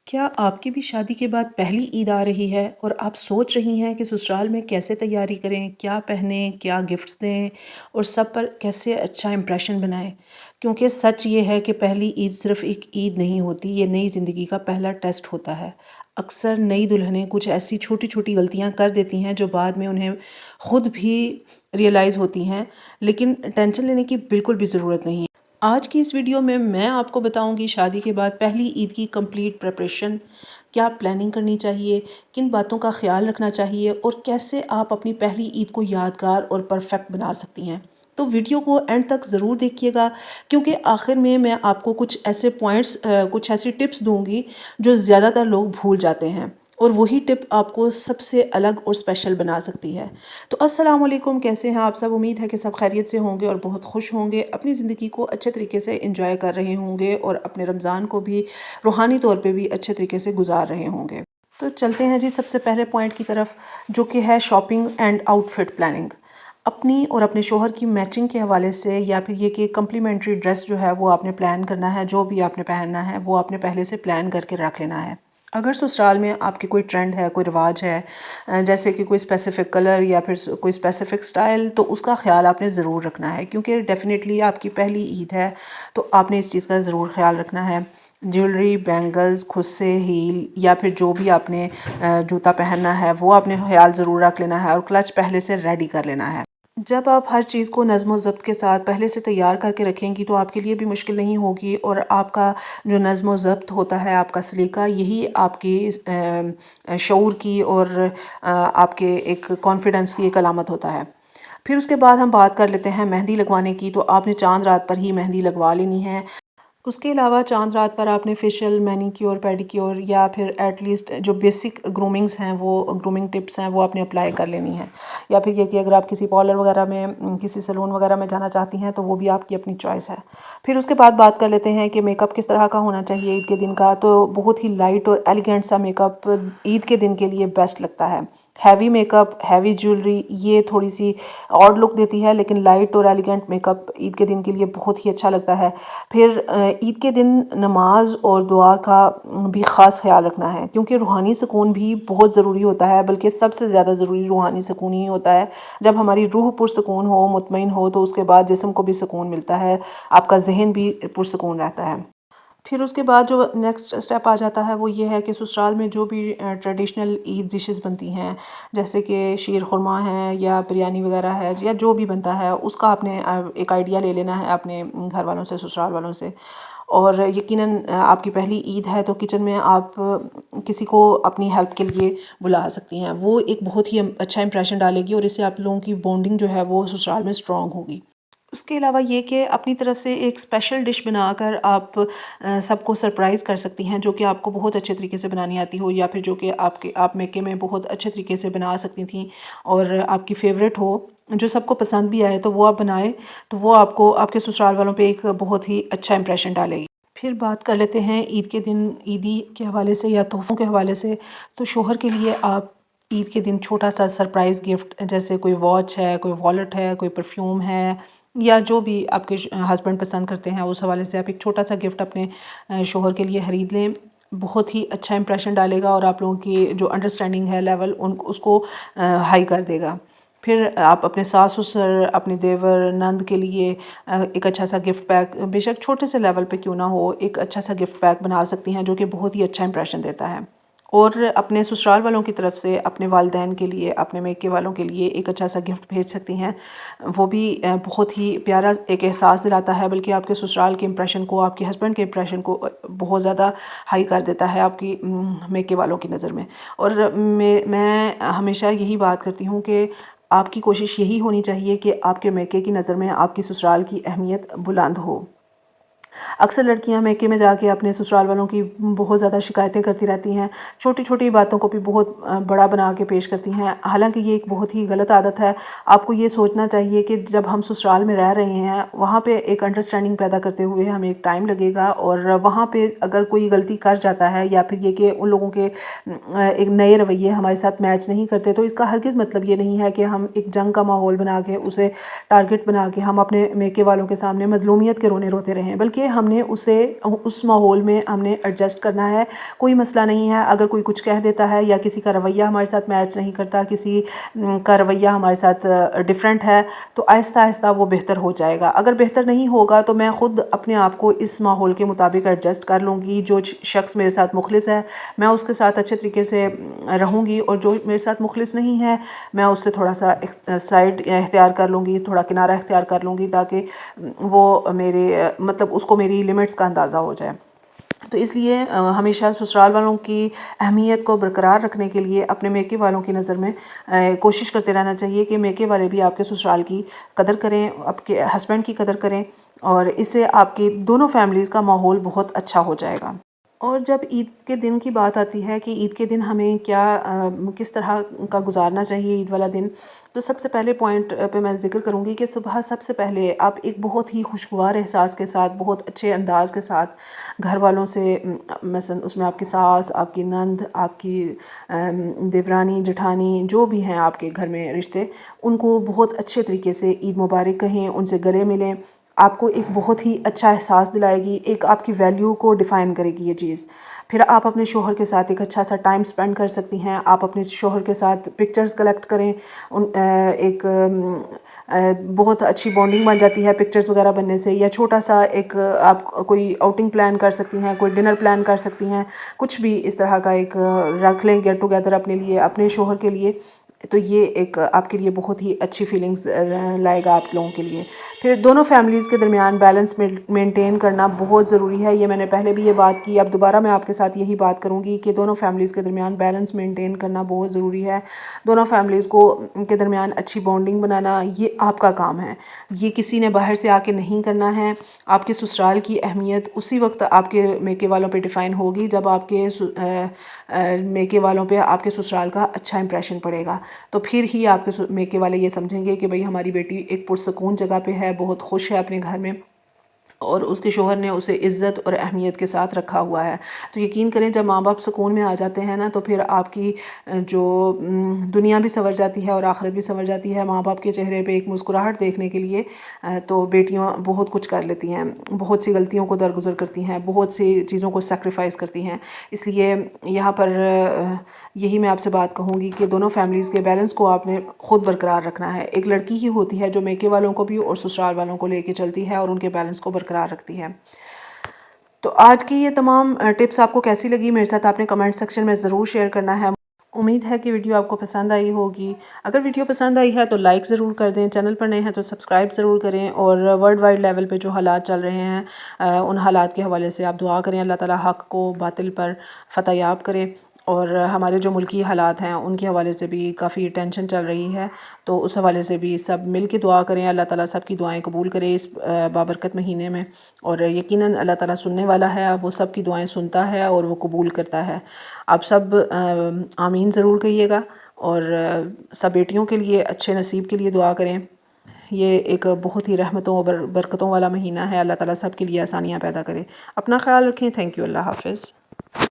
क्या आपकी भी शादी के बाद पहली ईद आ रही है और आप सोच रही हैं कि ससुराल में कैसे तैयारी करें, क्या पहनें, क्या गिफ्ट्स दें और सब पर कैसे अच्छा इम्प्रेशन बनाएं? क्योंकि सच ये है कि पहली ईद सिर्फ़ एक ईद नहीं होती, ये नई ज़िंदगी का पहला टेस्ट होता है। अक्सर नई दुल्हनें कुछ ऐसी छोटी-छोटी गलतियाँ कर देती हैं जो बाद में उन्हें खुद भी रियलाइज़ होती हैं, लेकिन टेंशन लेने की बिल्कुल भी ज़रूरत नहीं है। आज की इस वीडियो में मैं आपको बताऊंगी शादी के बाद पहली ईद की कंप्लीट प्रिपरेशन, क्या प्लानिंग करनी चाहिए, किन बातों का ख्याल रखना चाहिए और कैसे आप अपनी पहली ईद को यादगार और परफेक्ट बना सकती हैं। तो वीडियो को एंड तक ज़रूर देखिएगा, क्योंकि आखिर में मैं आपको कुछ ऐसे पॉइंट्स कुछ ऐसी टिप्स दूंगी जो ज़्यादातर लोग भूल जाते हैं, और वही टिप आपको सबसे अलग और स्पेशल बना सकती है। तो अस्सलाम वालेकुम, कैसे हैं आप सब? उम्मीद है कि सब खैरियत से होंगे और बहुत खुश होंगे, अपनी ज़िंदगी को अच्छे तरीके से एंजॉय कर रहे होंगे और अपने रमज़ान को भी रूहानी तौर पे भी अच्छे तरीके से गुजार रहे होंगे। तो चलते हैं जी सबसे पहले पॉइंट की तरफ, जो कि है शॉपिंग एंड आउटफिट प्लानिंग। अपनी और अपने शोहर की मैचिंग के हवाले से, या फिर ये कि कम्प्लीमेंट्री ड्रेस जो है वो आपने प्लान करना है, जो भी आपने पहनना है वो आपने पहले से प्लान करके रख लेना है। अगर ससुराल में आपके कोई ट्रेंड है, कोई रिवाज है, जैसे कि कोई स्पेसिफ़िक कलर या फिर कोई स्पेसिफ़िक स्टाइल, तो उसका ख़्याल आपने ज़रूर रखना है, क्योंकि डेफ़िनेटली आपकी पहली ईद है, तो आपने इस चीज़ का ज़रूर ख़्याल रखना है। ज्वेलरी, बैंगल्स, खुद से हील या फिर जो भी आपने जूता पहनना है वो आपने ख़्याल ज़रूर रख लेना है, और क्लच पहले से रेडी कर लेना है। जब आप हर चीज़ को नज़्म व ज़ब्त के साथ पहले से तैयार करके रखेंगी तो आपके लिए भी मुश्किल नहीं होगी, और आपका जो नज़्म व ज़ब्त होता है, आपका सलीका, यही आपकी शऊर की और आपके एक कॉन्फिडेंस की एक अलामत होता है। फिर उसके बाद हम बात कर लेते हैं मेहंदी लगवाने की। तो आपने चाँद रात पर ही मेहंदी लगवा लेनी है। उसके अलावा चाँद रात पर आपने फेशियल, मैनीक्योर, पेडिक्योर या फिर एटलीस्ट जो बेसिक ग्रूमिंग्स हैं, वो ग्रूमिंग टिप्स हैं, वो आपने अप्लाई कर लेनी है। या फिर ये कि अगर आप किसी पार्लर वगैरह में, किसी सैलून वगैरह में जाना चाहती हैं तो वो भी आपकी अपनी चॉइस है। फिर उसके बाद बात कर लेते हैं कि मेकअप किस तरह का होना चाहिए ईद के दिन का। तो बहुत ही लाइट और एलिगेंट सा मेकअप ईद के दिन के लिए बेस्ट लगता है। हैवी मेकअप, हैवी ज्वेलरी ये थोड़ी सी ऑड लुक देती है, लेकिन लाइट और एलिगेंट मेकअप ईद के दिन के लिए बहुत ही अच्छा लगता है। फिर ईद के दिन नमाज और दुआ का भी ख़ास ख्याल रखना है, क्योंकि रूहानी सुकून भी बहुत ज़रूरी होता है, बल्कि सबसे ज़्यादा ज़रूरी रूहानी सुकून ही होता है। जब हमारी रूह पुरसुकून हो, मुतमईन हो, तो उसके बाद जिस्म को भी सुकून मिलता है, आपका जहन भी पुरसुकून रहता है। फिर उसके बाद जो नेक्स्ट स्टेप आ जाता है वो ये है कि ससुराल में जो भी ट्रेडिशनल ईद डिशेस बनती हैं, जैसे कि शीर खुरमा है या बिरयानी वगैरह है, या जो भी बनता है उसका आपने एक आइडिया ले लेना है अपने घर वालों से, ससुराल वालों से। और यकीनन आपकी पहली ईद है तो किचन में आप किसी को अपनी हेल्प के लिए बुला सकती हैं। वो एक बहुत ही अच्छा इंप्रेशन डालेगी, और इससे आप लोगों की बॉन्डिंग जो है वो ससुराल में स्ट्रॉन्ग होगी। उसके अलावा ये कि अपनी तरफ से एक स्पेशल डिश बनाकर आप सबको सरप्राइज़ कर सकती हैं, जो कि आपको बहुत अच्छे तरीके से बनानी आती हो, या फिर जो कि आप मेके में बहुत अच्छे तरीके से बना सकती थीं और आपकी फ़ेवरेट हो, जो सबको पसंद भी आए, तो वो आप बनाएं। तो वो आपको आपके ससुराल वालों पे एक बहुत ही अच्छा इंप्रेशन डालेगी। फिर बात कर लेते हैं ईद के दिन ईदी के हवाले से या तोहफ़ों के हवाले से। तो शोहर के लिए आप ईद के दिन छोटा सा सरप्राइज़ गिफ्ट, जैसे कोई वॉच है, कोई वॉलेट है, कोई परफ्यूम है, या जो भी आपके हस्बैंड पसंद करते हैं, उस हवाले से आप एक छोटा सा गिफ्ट अपने शोहर के लिए ख़रीद लें। बहुत ही अच्छा इंप्रेशन डालेगा और आप लोगों की जो अंडरस्टैंडिंग है लेवल उन उसको हाई कर देगा। फिर आप अपने सास ससुर, अपने देवर, नंद के लिए एक अच्छा सा गिफ्ट पैक, बेशक छोटे से लेवल पे क्यों ना हो, एक अच्छा सा गिफ्ट पैक बना सकती हैं, जो कि बहुत ही अच्छा इंप्रेशन देता है। और अपने ससुराल वालों की तरफ से अपने वालिदैन के लिए, अपने मेके वालों के लिए एक अच्छा सा गिफ्ट भेज सकती हैं। वो भी बहुत ही प्यारा एक एहसास दिलाता है, बल्कि आपके ससुराल के इंप्रेशन को, आपके हस्बैंड के इंप्रेशन को बहुत ज़्यादा हाई कर देता है आपकी मेके वालों की नज़र में। और मैं हमेशा यही बात करती हूँ कि आपकी कोशिश यही होनी चाहिए कि आपके मेके की नज़र में आपकी ससुराल की अहमियत बुलंद हो। अक्सर लड़कियां मैके में जाके अपने ससुराल वालों की बहुत ज़्यादा शिकायतें करती रहती हैं, छोटी छोटी बातों को भी बहुत बड़ा बना के पेश करती हैं। हालांकि ये एक बहुत ही गलत आदत है। आपको ये सोचना चाहिए कि जब हम ससुराल में रह रहे हैं, वहाँ पे एक अंडरस्टैंडिंग पैदा करते हुए हमें एक टाइम लगेगा, और वहाँ पे अगर कोई गलती कर जाता है, या फिर ये कि उन लोगों के एक नए रवैये हमारे साथ मैच नहीं करते, तो इसका हरगिज़ मतलब ये नहीं है कि हम एक जंग का माहौल बना के, उसे टारगेट बना के हम अपने मेके वालों के सामने मजलूमियत के रोने रोते रहें। बल्कि کے ہم نے اسے اس ماحول میں ہم نے ایڈجسٹ کرنا ہے. کوئی مسئلہ نہیں ہے اگر کوئی کچھ کہہ دیتا ہے یا کسی کا رویہ ہمارے ساتھ میچ نہیں کرتا، کسی کا رویہ ہمارے ساتھ ڈیفرنٹ ہے، تو آہستہ آہستہ وہ بہتر ہو جائے گا. اگر بہتر نہیں ہوگا تو میں خود اپنے آپ کو اس ماحول کے مطابق ایڈجسٹ کر لوں گی. جو شخص میرے ساتھ مخلص ہے میں اس کے ساتھ اچھے طریقے سے رہوں گی، اور جو میرے ساتھ مخلص نہیں ہے میں اس سے تھوڑا سا سائڈ اختیار کر لوں گی، تھوڑا کنارہ اختیار کر لوں گی، تاکہ وہ میرے مطلب اس کو میری لیمٹس کا اندازہ ہو جائے. تو اس لیے ہمیشہ سسرال والوں کی اہمیت کو برقرار رکھنے کے لیے اپنے میکے والوں کی نظر میں کوشش کرتے رہنا چاہیے کہ میکے والے بھی آپ کے سسرال کی قدر کریں، آپ کے ہسبینڈ کی قدر کریں، اور اس سے آپ کی دونوں فیملیز کا ماحول بہت اچھا ہو جائے گا. اور جب عید کے دن کی بات آتی ہے کہ عید کے دن ہمیں کیا کس طرح کا گزارنا چاہیے عید والا دن، تو سب سے پہلے پوائنٹ پہ میں ذکر کروں گی کہ صبح سب سے پہلے آپ ایک بہت ہی خوشگوار احساس کے ساتھ، بہت اچھے انداز کے ساتھ گھر والوں سے، مثلا اس میں آپ کی ساس، آپ کی نند، آپ کی دیورانی جٹھانی جو بھی ہیں آپ کے گھر میں رشتے، ان کو بہت اچھے طریقے سے عید مبارک کہیں، ان سے گلے ملیں. آپ کو ایک بہت ہی اچھا احساس دلائے گی، ایک آپ کی ویلیو کو ڈیفائن کرے گی یہ چیز. پھر آپ اپنے شوہر کے ساتھ ایک اچھا سا ٹائم سپینڈ کر سکتی ہیں. آپ اپنے شوہر کے ساتھ پکچرز کلیکٹ کریں، ایک بہت اچھی بانڈنگ بن جاتی ہے پکچرز وغیرہ بننے سے. یا چھوٹا سا ایک آپ کوئی آؤٹنگ پلان کر سکتی ہیں، کوئی ڈنر پلان کر سکتی ہیں، کچھ بھی اس طرح کا ایک رکھ لیں گیٹ ٹوگیدر اپنے لیے، اپنے شوہر کے لیے. تو یہ ایک آپ کے لیے بہت ہی اچھی فیلنگز لائے گا آپ لوگوں کے لیے. پھر دونوں فیملیز کے درمیان بیلنس مینٹین کرنا بہت ضروری ہے. یہ میں نے پہلے بھی یہ بات کی، اب دوبارہ میں آپ کے ساتھ یہی بات کروں گی کہ دونوں فیملیز کے درمیان بیلنس مینٹین کرنا بہت ضروری ہے. دونوں فیملیز کے درمیان اچھی بانڈنگ بنانا یہ آپ کا کام ہے. یہ کسی نے باہر سے آ کے نہیں کرنا ہے. آپ کے سسرال کی اہمیت اسی وقت آپ کے میکے والوں پہ ڈیفائن ہوگی جب آپ کے میکے والوں پہ آپ کے سسرال کا اچھا امپریشن پڑے گا. تو پھر ہی آپ کے میکے والے یہ سمجھیں گے کہ بھئی ہماری بیٹی ایک پرسکون جگہ پہ ہے، بہت خوش ہے اپنے گھر میں، اور اس کے شوہر نے اسے عزت اور اہمیت کے ساتھ رکھا ہوا ہے. تو یقین کریں جب ماں باپ سکون میں آ جاتے ہیں نا، تو پھر آپ کی جو دنیا بھی سنور جاتی ہے اور آخرت بھی سنور جاتی ہے. ماں باپ کے چہرے پہ ایک مسکراہٹ دیکھنے کے لیے تو بیٹیاں بہت کچھ کر لیتی ہیں، بہت سی غلطیوں کو درگزر کرتی ہیں، بہت سی چیزوں کو سیکریفائز کرتی ہیں. اس لیے یہاں پر یہی میں آپ سے بات کہوں گی کہ دونوں فیملیز کے بیلنس کو آپ نے خود برقرار رکھنا ہے. ایک لڑکی ہی ہوتی ہے جو میکے والوں کو بھی اور سسرال والوں کو لے کے چلتی ہے اور ان کے بیلنس کو برقرار رکھتی ہے. تو آج کی یہ تمام ٹپس آپ کو کیسی لگی میرے ساتھ آپ نے کمنٹ سیکشن میں ضرور شیئر کرنا ہے. امید ہے کہ ویڈیو آپ کو پسند آئی ہوگی. اگر ویڈیو پسند آئی ہے تو لائک ضرور کر دیں، چینل پر نئے ہیں تو سبسکرائب ضرور کریں، اور ورلڈ وائڈ لیول پہ جو حالات چل رہے ہیں ان حالات کے حوالے سے آپ دعا کریں، اللہ تعالیٰ حق کو باطل پر فتح یاب کرے. اور ہمارے جو ملکی حالات ہیں ان کے حوالے سے بھی کافی ٹینشن چل رہی ہے، تو اس حوالے سے بھی سب مل کے دعا کریں، اللہ تعالیٰ سب کی دعائیں قبول کرے اس بابرکت مہینے میں. اور یقیناً اللہ تعالیٰ سننے والا ہے، وہ سب کی دعائیں سنتا ہے اور وہ قبول کرتا ہے. آپ سب آمین ضرور کہیے گا، اور سب بیٹیوں کے لیے اچھے نصیب کے لیے دعا کریں. یہ ایک بہت ہی رحمتوں اور برکتوں والا مہینہ ہے. اللہ تعالیٰ سب کے لیے آسانیاں پیدا کرے. اپنا خیال رکھیں. Thank you. اللہ حافظ.